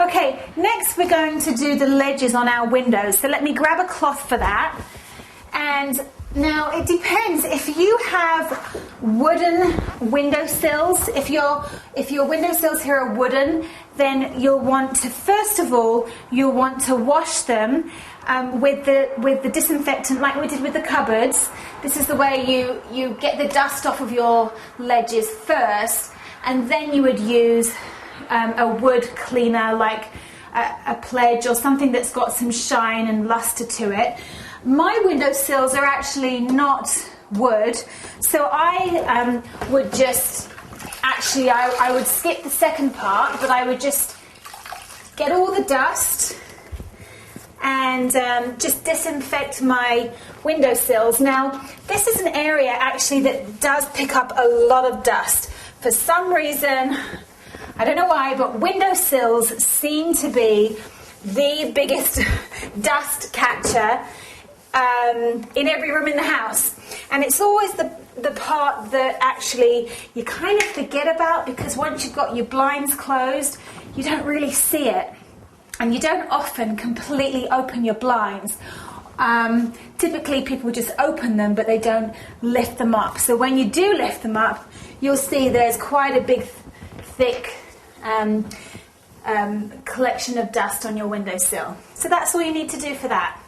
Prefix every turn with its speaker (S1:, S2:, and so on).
S1: Okay, next we're going to do the ledges on our windows. So let me grab a cloth for that. And now it depends. If you have wooden windowsills, if your windowsills here are wooden, then you'll want to, first of all, you'll want to wash them with the disinfectant like we did with the cupboards. This is the way you get the dust off of your ledges first, and then you would use a wood cleaner like a Pledge or something that's got some shine and luster to it. My windowsills are actually not wood, so I would just, actually I would skip the second part, but I would just get all the dust and just disinfect my windowsills. Now, this is an area actually that does pick up a lot of dust. For some reason, I don't know why, but windowsills seem to be the biggest dust catcher in every room in the house. And it's always the part that actually you kind of forget about, because once you've got your blinds closed, you don't really see it. And you don't often completely open your blinds. Typically people just open them, but they don't lift them up. So when you do lift them up, you'll see there's quite a big, thick collection of dust on your windowsill. So that's all you need to do for that.